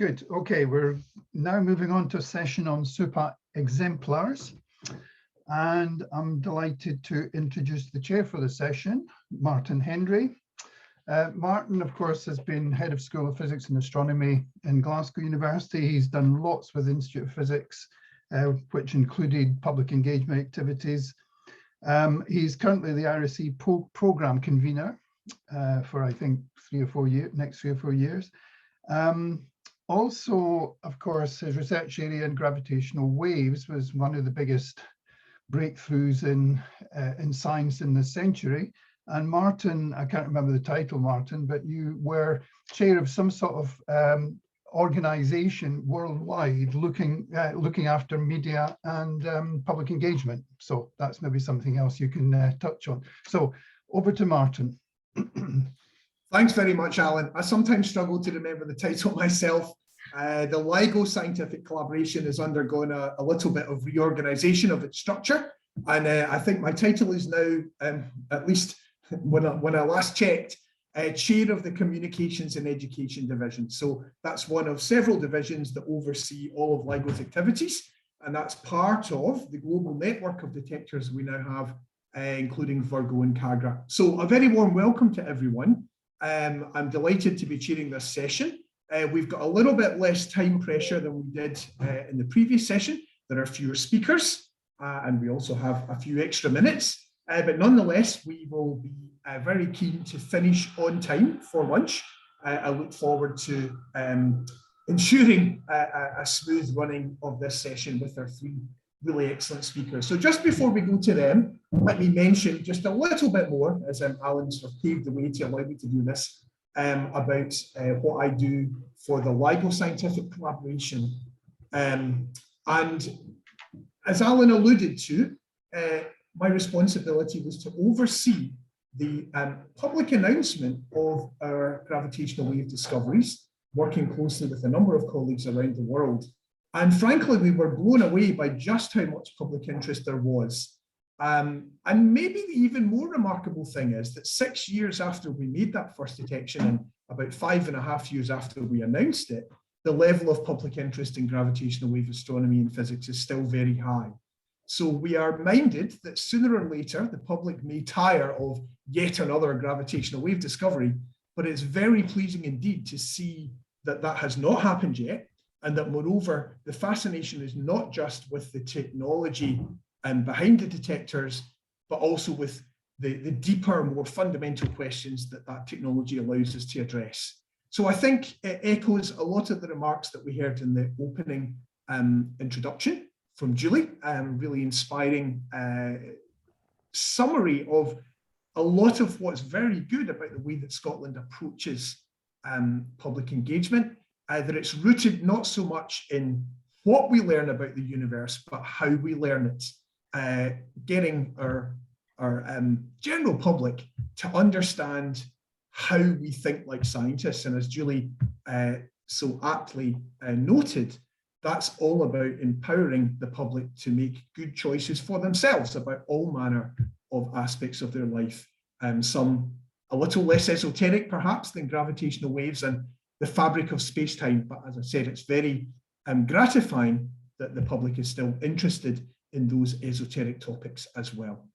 Good. Okay, we're now moving on to a session on super exemplars. And I'm delighted to introduce the chair for the session, Martin Hendry. Martin, of course, has been head of School of Physics and Astronomy in Glasgow University. He's done lots with Institute of Physics, which included public engagement activities. He's currently the RSE program convener for, I think, next 3 or 4 years. Also, of course, his research area in gravitational waves was one of the biggest breakthroughs in science in this century. And Martin, I can't remember the title, Martin, but you were chair of some sort of organization worldwide looking after media and public engagement. So that's maybe something else you can touch on. So over to Martin. Thanks very much, Alan. I sometimes struggle to remember the title myself. The LIGO Scientific Collaboration has undergone a little bit of reorganization of its structure. And I think my title is now, at least when I last checked, chair of the Communications and Education Division. So that's one of several divisions that oversee all of LIGO's activities. And that's part of the global network of detectors we now have, including Virgo and CAGRA. So a very warm welcome to everyone. I'm delighted to be chairing this session. We've got a little bit less time pressure than we did in the previous session. There are fewer speakers, and we also have a few extra minutes. But nonetheless, we will be very keen to finish on time for lunch. I look forward to ensuring a smooth running of this session with our 3 really excellent speakers. So just before we go to them, let me mention just a little bit more, as Alan sort of paved the way to allow me to do this, about what I do for the LIGO Scientific Collaboration. And as Alan alluded to, my responsibility was to oversee the public announcement of our gravitational wave discoveries, working closely with a number of colleagues around the world. And frankly, we were blown away by just how much public interest there was. And maybe the even more remarkable thing is that 6 years after we made that first detection and about 5.5 years after we announced it, the level of public interest in gravitational wave astronomy and physics is still very high. So we are minded that sooner or later, the public may tire of yet another gravitational wave discovery, but it's very pleasing indeed to see that that has not happened yet. And that moreover, the fascination is not just with the technology behind the detectors, but also with the deeper, more fundamental questions that that technology allows us to address. So I think it echoes a lot of the remarks that we heard in the opening introduction from Julie, really inspiring summary of a lot of what's very good about the way that Scotland approaches public engagement. That it's rooted not so much in what we learn about the universe, but how we learn it, getting our general public to understand how we think like scientists. And as Julie so aptly noted, that's all about empowering the public to make good choices for themselves about all manner of aspects of their life. Some a little less esoteric, perhaps, than gravitational waves and the fabric of space-time. But as I said, it's very gratifying that the public is still interested in those esoteric topics as well.